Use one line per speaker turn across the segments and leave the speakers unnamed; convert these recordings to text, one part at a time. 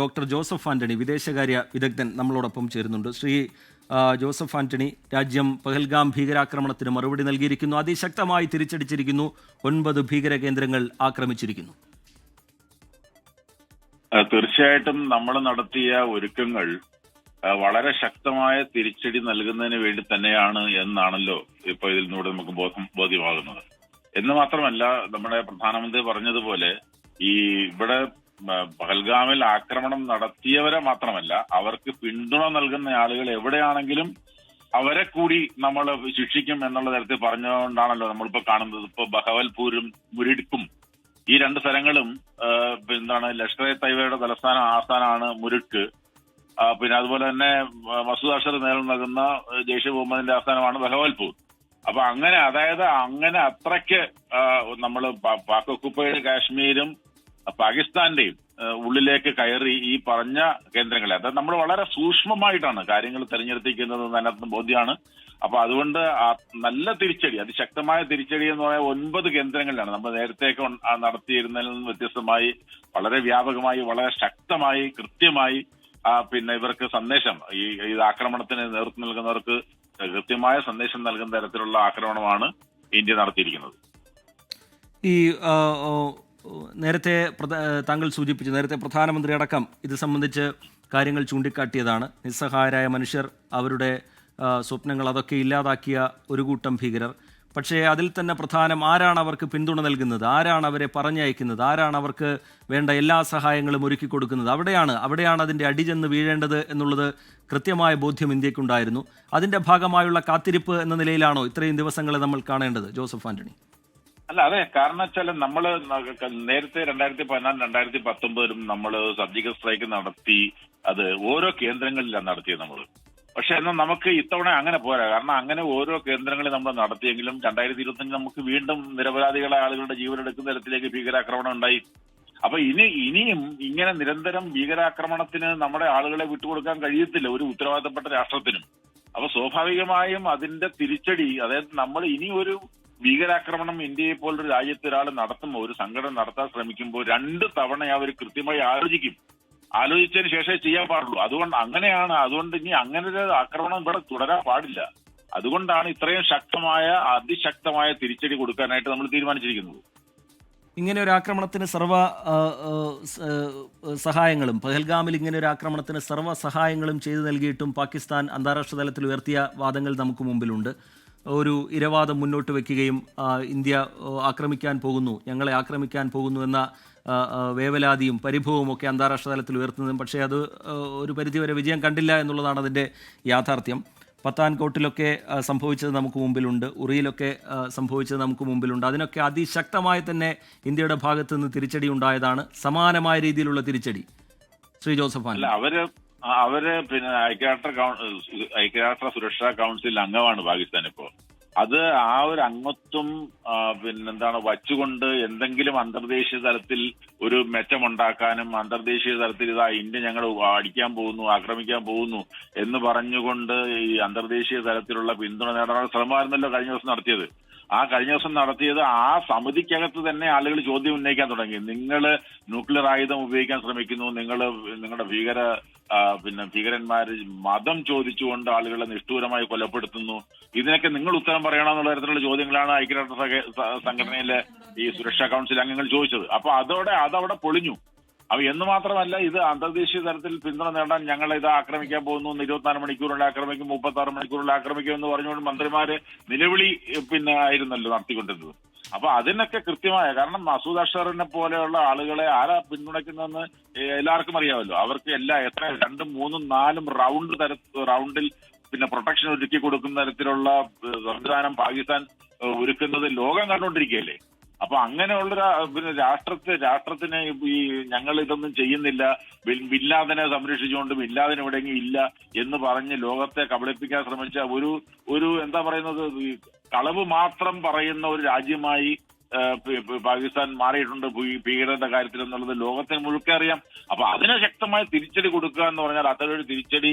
Doctor Joseph Antony, വിദേശകാര്യ വിദഗ്ധൻ നമ്മളോടൊപ്പം ചേരുന്നുണ്ട്. ശ്രീ ജോസഫ് ആന്റണി, രാജ്യം പഹൽഗാം ഭീകരാക്രമണത്തിന് മറുപടി നൽകിയിരിക്കുന്നു. അതിശക്തമായി തിരിച്ചടിച്ചിരിക്കുന്നു. 9 ഭീകര കേന്ദ്രങ്ങൾ ആക്രമിച്ചിരിക്കുന്നു.
തീർച്ചയായിട്ടും നമ്മൾ നടത്തിയ ഒരുക്കങ്ങൾ വളരെ ശക്തമായ തിരിച്ചടി നൽകുന്നതിന് വേണ്ടി തന്നെയാണ് എന്നാണല്ലോ ഇപ്പൊ ഇതിൽ നിന്നൂടെ നമുക്ക് ബോധ്യമാകുന്നത്. എന്ന് മാത്രമല്ല, നമ്മുടെ പ്രധാനമന്ത്രി പറഞ്ഞതുപോലെ ഈ ഇവിടെ പഹൽഗാമിൽ ആക്രമണം നടത്തിയവരെ മാത്രമല്ല, അവർക്ക് പിന്തുണ നൽകുന്ന ആളുകൾ എവിടെയാണെങ്കിലും അവരെ കൂടി നമ്മൾ ശിക്ഷിക്കും എന്നുള്ള തരത്തിൽ പറഞ്ഞുകൊണ്ടാണല്ലോ നമ്മളിപ്പോ കാണുന്നത്. ഇപ്പൊ ബഹവൽപൂരും മുരിഡ്ക്കും ഈ 2 സ്ഥലങ്ങളും ലഷ്കർ എ തൈബയുടെ ആസ്ഥാനമാണ് മുരിഡ്ക്ക്. പിന്നെ അതുപോലെ തന്നെ മസൂദ് അസർ നേതൃത്വം നൽകുന്ന ജെയ്ഷെ മുഹമ്മദിന്റെ ആസ്ഥാനമാണ് ബഹവൽപൂർ. അപ്പൊ അങ്ങനെ അത്രയ്ക്ക് നമ്മൾ പാക് ഒക്കുപ്പൈഡ് കാശ്മീരും പാകിസ്ഥാന്റെയും ഉള്ളിലേക്ക് കയറി ഈ പറഞ്ഞ കേന്ദ്രങ്ങളെ, അത് നമ്മൾ വളരെ സൂക്ഷ്മമായിട്ടാണ് കാര്യങ്ങൾ തെരഞ്ഞെടുത്തിരിക്കുന്നത് അതിനകത്ത് ബോധ്യമാണ്. അപ്പൊ അതുകൊണ്ട് നല്ല തിരിച്ചടി, അതിശക്തമായ തിരിച്ചടി എന്ന് പറയുന്ന 9 കേന്ദ്രങ്ങളിലാണ് നമ്മൾ നേരത്തെയൊക്കെ നടത്തിയിരുന്നതിൽ നിന്ന് വ്യത്യസ്തമായി വളരെ വ്യാപകമായി, വളരെ ശക്തമായി, കൃത്യമായി പിന്നെ ഇവർക്ക് സന്ദേശം, ഈ ആക്രമണത്തിന് നേതൃത്വം നൽകുന്നവർക്ക് കൃത്യമായ സന്ദേശം നൽകുന്ന തരത്തിലുള്ള ആക്രമണമാണ് ഇന്ത്യ നടത്തിയിരിക്കുന്നത്.
ഈ നേരത്തെ താങ്കൾ സൂചിപ്പിച്ചു, നേരത്തെ പ്രധാനമന്ത്രി അടക്കം ഇത് സംബന്ധിച്ച് കാര്യങ്ങൾ ചൂണ്ടിക്കാട്ടിയതാണ്. നിസ്സഹായരായ മനുഷ്യർ, അവരുടെ സ്വപ്നങ്ങൾ അതൊക്കെ ഇല്ലാതാക്കിയ ഒരു കൂട്ടം ഭീകരർ. പക്ഷേ അതിൽ തന്നെ പ്രധാനം, ആരാണ് അവർക്ക് പിന്തുണ നൽകുന്നത്, ആരാണ് അവരെ പറഞ്ഞയക്കുന്നത്, ആരാണ് അവർക്ക് വേണ്ട എല്ലാ സഹായങ്ങളും ഒരുക്കി കൊടുക്കുന്നത്, അവിടെയാണ് അതിൻ്റെ അടിചെന്ന് വീഴേണ്ടത് എന്നുള്ളത് കൃത്യമായ ബോധ്യം ഇന്ത്യക്കുണ്ടായിരുന്നു. അതിൻ്റെ ഭാഗമായുള്ള കാത്തിരിപ്പ് എന്ന നിലയിലാണോ ഇത്രയും ദിവസങ്ങളെ നമ്മൾ കാണേണ്ടത്, ജോസഫ് ആന്റണി?
അല്ല, അതെ. കാരണം വെച്ചാൽ നമ്മള് നേരത്തെ 2014, 2019 നമ്മള് സർജിക്കൽ സ്ട്രൈക്ക് നടത്തി, അത് ഓരോ കേന്ദ്രങ്ങളിലാണ് നടത്തിയത് നമ്മള്. പക്ഷെ എന്നാൽ നമുക്ക് ഇത്തവണ അങ്ങനെ പോരാ. കാരണം അങ്ങനെ ഓരോ കേന്ദ്രങ്ങളിൽ നമ്മൾ നടത്തിയെങ്കിലും 2025 നമുക്ക് വീണ്ടും നിരപരാധികളെ ആളുകളുടെ ജീവനെടുക്കുന്ന തരത്തിലേക്ക് ഭീകരാക്രമണം ഉണ്ടായി. അപ്പൊ ഇനിയും ഇങ്ങനെ നിരന്തരം ഭീകരാക്രമണത്തിന് നമ്മുടെ ആളുകളെ വിട്ടുകൊടുക്കാൻ കഴിയത്തില്ല ഒരു ഉത്തരവാദിത്തപ്പെട്ട രാഷ്ട്രത്തിനും. അപ്പൊ സ്വാഭാവികമായും അതിന്റെ തിരിച്ചടി, അതായത് നമ്മൾ ഇനി ഒരു ഭീകരാക്രമണം ഇന്ത്യയെ പോലൊരു രാജ്യത്ത് ഒരാൾ നടത്തുമ്പോൾ, ഒരു സംഘടന നടത്താൻ ശ്രമിക്കുമ്പോൾ 2 തവണ അവർ കൃത്യമായി ആലോചിച്ചതിന് ശേഷമേ ചെയ്യാൻ പാടുള്ളൂ. അതുകൊണ്ട് ഇനി അങ്ങനെ ഒരു ആക്രമണം ഇവിടെ തുടരാൻ പാടില്ല. അതുകൊണ്ടാണ് ഇത്രയും അതിശക്തമായ തിരിച്ചടി കൊടുക്കാനായിട്ട് നമ്മൾ തീരുമാനിച്ചിരിക്കുന്നത്.
ഇങ്ങനെ ഒരു ആക്രമണത്തിന് സഹായങ്ങളും, പഹൽഗാമിൽ ഇങ്ങനെ ഒരു ആക്രമണത്തിന് സഹായങ്ങളും ചെയ്തു നൽകിയിട്ടും പാകിസ്ഥാൻ അന്താരാഷ്ട്ര തലത്തിൽ ഉയർത്തിയ വാദങ്ങൾ നമുക്ക് മുമ്പിലുണ്ട്. ഒരു ഇരവാദം മുന്നോട്ട് വയ്ക്കുകയും ഇന്ത്യ ഞങ്ങളെ ആക്രമിക്കാൻ പോകുന്നു എന്ന വേവലാതിയും പരിഭവവും ഒക്കെ അന്താരാഷ്ട്ര തലത്തിൽ ഉയർത്തുന്നതും, പക്ഷേ അത് ഒരു പരിധിവരെ വിജയം കണ്ടില്ല എന്നുള്ളതാണ് അതിൻ്റെ യാഥാർത്ഥ്യം. പത്താൻകോട്ടിലൊക്കെ സംഭവിച്ചത് നമുക്ക് മുമ്പിലുണ്ട്, ഉറിയിലൊക്കെ സംഭവിച്ചത് നമുക്ക് മുമ്പിലുണ്ട്. അതിനൊക്കെ അതിശക്തമായി തന്നെ ഇന്ത്യയുടെ ഭാഗത്ത് നിന്ന് തിരിച്ചടി ഉണ്ടായതാണ്, സമാനമായ രീതിയിലുള്ള തിരിച്ചടി. ശ്രീ ജോസഫ് ആന്റണി,
അവര് പിന്നെ ഐക്യരാഷ്ട്ര സുരക്ഷാ കൗൺസിൽ അംഗമാണ് പാകിസ്ഥാൻ. ഇപ്പോ അത് ആ ഒരു അംഗത്വം വച്ചുകൊണ്ട് എന്തെങ്കിലും അന്തർദേശീയ തലത്തിൽ ഒരു മെച്ചമുണ്ടാക്കാനും, അന്തർദേശീയ തലത്തിൽ ഇന്ത്യ ഞങ്ങൾ അടിക്കാൻ പോകുന്നു, ആക്രമിക്കാൻ പോകുന്നു എന്ന് പറഞ്ഞുകൊണ്ട് ഈ അന്തർദേശീയ തലത്തിലുള്ള പിന്തുണ നേടാനുള്ള ശ്രമമായിരുന്നല്ലോ കഴിഞ്ഞ ദിവസം നടത്തിയത്. ആ സമിതിക്കകത്ത് തന്നെ ആളുകൾ ചോദ്യം ഉന്നയിക്കാൻ തുടങ്ങി. നിങ്ങൾ ന്യൂക്ലിയർ ആയുധം ഉപയോഗിക്കാൻ ശ്രമിക്കുന്നു, നിങ്ങളുടെ ഭീകരന്മാര് മതം ചോദിച്ചുകൊണ്ട് ആളുകളെ നിഷ്ഠൂരമായി കൊലപ്പെടുത്തുന്നു, ഇതിനൊക്കെ നിങ്ങൾ ഉത്തരം പറയണമെന്നുള്ള തരത്തിലുള്ള ചോദ്യങ്ങളാണ് ഐക്യരാഷ്ട്ര സംഘടനയിലെ ഈ സുരക്ഷാ കൗൺസിൽ അംഗങ്ങൾ ചോദിച്ചത്. അപ്പൊ അതവിടെ പൊളിഞ്ഞു. അപ്പൊ എന്ന് മാത്രമല്ല, ഇത് അന്തർദേശീയ തലത്തിൽ പിന്തുണ നേടാൻ ഞങ്ങൾ ഇത് ആക്രമിക്കാൻ പോകുന്നു, 24 മണിക്കൂറിൽ ആക്രമിക്കും, 36 മണിക്കൂറിൽ ആക്രമിക്കും എന്ന് പറഞ്ഞുകൊണ്ട് മന്ത്രിമാര് നിലവിളി ആയിരുന്നല്ലോ നടത്തിക്കൊണ്ടിരുന്നത്. അപ്പൊ അതിനൊക്കെ കൃത്യമായ, കാരണം മസൂദ് അസറിനെ പോലെയുള്ള ആളുകളെ ആരാ പിന്തുണയ്ക്കുന്നതെന്ന് എല്ലാവർക്കും അറിയാമല്ലോ. അവർക്ക് എത്ര 2, 3, 4 റൗണ്ടിൽ പിന്നെ പ്രൊട്ടക്ഷൻ ഒരുക്കി കൊടുക്കുന്ന തരത്തിലുള്ള സംവിധാനം പാകിസ്ഥാൻ ഒരുക്കുന്നത് ലോകം കണ്ടുകൊണ്ടിരിക്കുകയല്ലേ. അപ്പൊ അങ്ങനെയുള്ള പിന്നെ രാഷ്ട്രത്തിന് ഈ ഞങ്ങൾ ഇതൊന്നും ചെയ്യുന്നില്ല, ബില്ലാദിനെ സംരക്ഷിച്ചുകൊണ്ട് ബില്ലാദിന് എവിടെയെങ്കിലും ഇല്ല എന്ന് പറഞ്ഞ് ലോകത്തെ കബളിപ്പിക്കാൻ ശ്രമിച്ച ഒരു കളവ് മാത്രം പറയുന്ന ഒരു രാജ്യമായി പാകിസ്ഥാൻ മാറിയിട്ടുണ്ട് ഭീകരരുടെ കാര്യത്തിൽ എന്നുള്ളത് ലോകത്തിന് മുഴുക്കെ അറിയാം. അപ്പൊ അതിനെ ശക്തമായ തിരിച്ചടി കൊടുക്കുക എന്ന് പറഞ്ഞാൽ അത്തരൊരു തിരിച്ചടി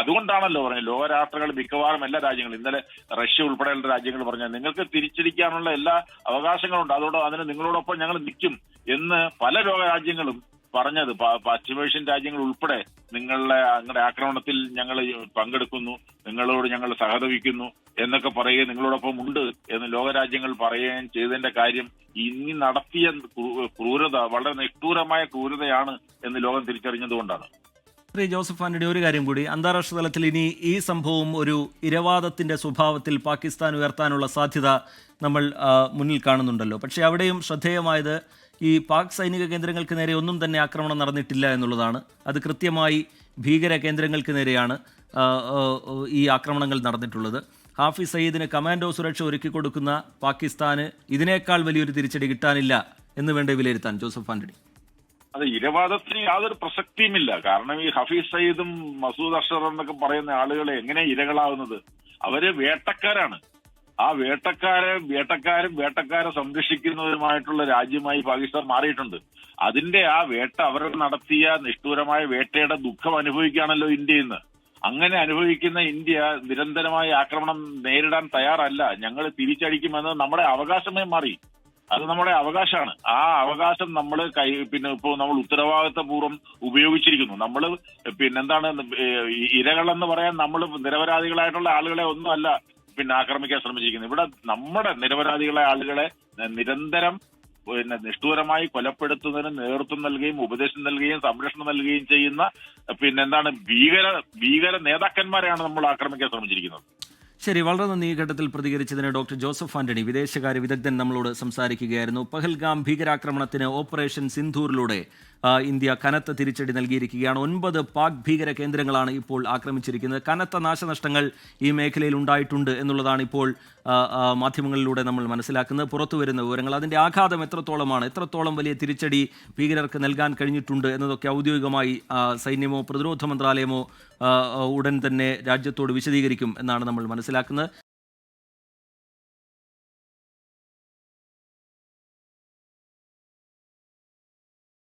അതുകൊണ്ടാണല്ലോ പറഞ്ഞത് ലോകരാഷ്ട്രങ്ങൾ മിക്കവാറും എല്ലാ രാജ്യങ്ങളും, ഇന്നലെ റഷ്യ ഉൾപ്പെടെയുള്ള രാജ്യങ്ങൾ പറഞ്ഞാൽ നിങ്ങൾക്ക് തിരിച്ചടിക്കാനുള്ള എല്ലാ അവകാശങ്ങളുണ്ട്, അതിന് നിങ്ങളോടൊപ്പം ഞങ്ങൾ നിൽക്കും എന്ന് പല ലോക രാജ്യങ്ങളും പറഞ്ഞത് പശ്ചിമേഷ്യൻ രാജ്യങ്ങൾ ഉൾപ്പെടെ നിങ്ങളുടെ ആക്രമണത്തിൽ ഞങ്ങൾ പങ്കെടുക്കുന്നു, നിങ്ങളോട് ഞങ്ങൾ സഹതപിക്കുന്നു എന്നൊക്കെ പറയുകയും നിങ്ങളോടൊപ്പം ഉണ്ട് എന്ന് ലോകരാജ്യങ്ങൾ പറയുകയും ചെയ്തതിന്റെ കാര്യം ഇനി നടത്തിയ ക്രൂരത വളരെ നിഷ്ഠൂരമായ ക്രൂരതയാണ് എന്ന് ലോകം തിരിച്ചറിഞ്ഞതുകൊണ്ടാണ്.
ശ്രീ ജോസഫ് ആന്റണി, ഒരു കാര്യം കൂടി, അന്താരാഷ്ട്ര തലത്തിൽ ഇനി ഈ സംഭവം ഒരു ഇരവാദത്തിന്റെ സ്വഭാവത്തിൽ പാകിസ്ഥാൻ ഉയർത്താനുള്ള സാധ്യത നമ്മൾ മുന്നിൽ കാണുന്നുണ്ടല്ലോ. പക്ഷേ അവിടെയും ശ്രദ്ധേയമായത് ഈ പാക് സൈനിക കേന്ദ്രങ്ങൾക്ക് നേരെ ഒന്നും തന്നെ ആക്രമണം നടന്നിട്ടില്ല എന്നുള്ളതാണ്. അത് കൃത്യമായി ഭീകര കേന്ദ്രങ്ങൾക്ക് നേരെയാണ് ഈ ആക്രമണങ്ങൾ നടന്നിട്ടുള്ളത്. ഹാഫിസ് സയ്യിദിന് കമാൻഡോ സുരക്ഷ ഒരുക്കി കൊടുക്കുന്ന പാകിസ്ഥാന് ഇതിനേക്കാൾ വലിയൊരു തിരിച്ചടി കിട്ടാനില്ല എന്ന് വേണ്ടേ വിലയിരുത്താൻ, ജോസഫ് ആന്റണി?
അത് ഇരവാദത്തിന് യാതൊരു പ്രസക്തിയുമില്ല. കാരണം ഈ ഹഫീസ് സയ്യിദും മസൂദ് അഷർ എന്നൊക്കെ പറയുന്ന ആളുകളെ എങ്ങനെ ഇരകളാവുന്നത്? അവര് വേട്ടക്കാരാണ്. ആ വേട്ടക്കാരെ സംരക്ഷിക്കുന്നവരുമായിട്ടുള്ള രാജ്യമായി പാകിസ്ഥാൻ മാറിയിട്ടുണ്ട്. അതിന്റെ ആ വേട്ട അവർ നടത്തിയ നിഷ്ഠൂരമായ വേട്ടയുടെ ദുഃഖം അനുഭവിക്കുകയാണല്ലോ ഇന്ത്യ ഇന്ന്. അങ്ങനെ അനുഭവിക്കുന്ന ഇന്ത്യ നിരന്തരമായ ആക്രമണം നേരിടാൻ തയ്യാറല്ല. ഞങ്ങൾ തിരിച്ചടിക്കുമെന്ന് നമ്മുടെ അവകാശമേ മാറി. അത് നമ്മുടെ അവകാശമാണ്. ആ അവകാശം നമ്മൾ ഇപ്പോൾ നമ്മൾ ഉത്തരവാദിത്തപൂർവ്വം ഉപയോഗിച്ചിരിക്കുന്നു. നമ്മൾ ഇരകളെന്ന് പറയാൻ നമ്മൾ നിരപരാധികളായിട്ടുള്ള ആളുകളെ ഒന്നുമല്ല ആക്രമിക്കാൻ ശ്രമിച്ചിരിക്കുന്നത്. ഇവിടെ നമ്മുടെ നിരപരാധികളായ ആളുകളെ നിരന്തരം നിഷ്ഠൂരമായി കൊലപ്പെടുത്തുന്നതിന് നേതൃത്വം നൽകുകയും ഉപദേശം നൽകുകയും സംരക്ഷണം നൽകുകയും ചെയ്യുന്ന ഭീകര നേതാക്കന്മാരെയാണ് നമ്മൾ ആക്രമിക്കാൻ ശ്രമിച്ചിരിക്കുന്നത്.
ശരി, വളരെ നന്ദി. ഈ ഘട്ടത്തിൽ പ്രതികരിച്ചതിന് ഡോക്ടർ ജോസഫ് ആന്റണി, വിദേശകാര്യ വിദഗ്ധൻ, നമ്മളോട് സംസാരിക്കുകയായിരുന്നു. പഹൽഗാം ഭീകരാക്രമണത്തിന് ഓപ്പറേഷൻ സിന്ധൂറിലൂടെ ഇന്ത്യ കനത്ത തിരിച്ചടി നൽകിയിരിക്കുകയാണ്. 9 പാക് ഭീകര കേന്ദ്രങ്ങളാണ് ഇപ്പോൾ ആക്രമിച്ചിരിക്കുന്നത്. കനത്ത നാശനഷ്ടങ്ങൾ ഈ മേഖലയിൽ ഉണ്ടായിട്ടുണ്ട് എന്നുള്ളതാണ് ഇപ്പോൾ മാധ്യമങ്ങളിലൂടെ നമ്മൾ മനസ്സിലാക്കുന്നത്. പുറത്തു വരുന്ന വിവരങ്ങൾ, അതിൻ്റെ ആഘാതം എത്രത്തോളം വലിയ തിരിച്ചടി ഭീകരർക്ക് നൽകാൻ കഴിഞ്ഞിട്ടുണ്ട് എന്നതൊക്കെ ഔദ്യോഗികമായി സൈന്യമോ പ്രതിരോധ മന്ത്രാലയമോ ഉടൻ തന്നെ രാജ്യത്തോട് വിശദീകരിക്കും എന്നാണ് നമ്മൾ മനസ്സിലാക്കുന്നത്.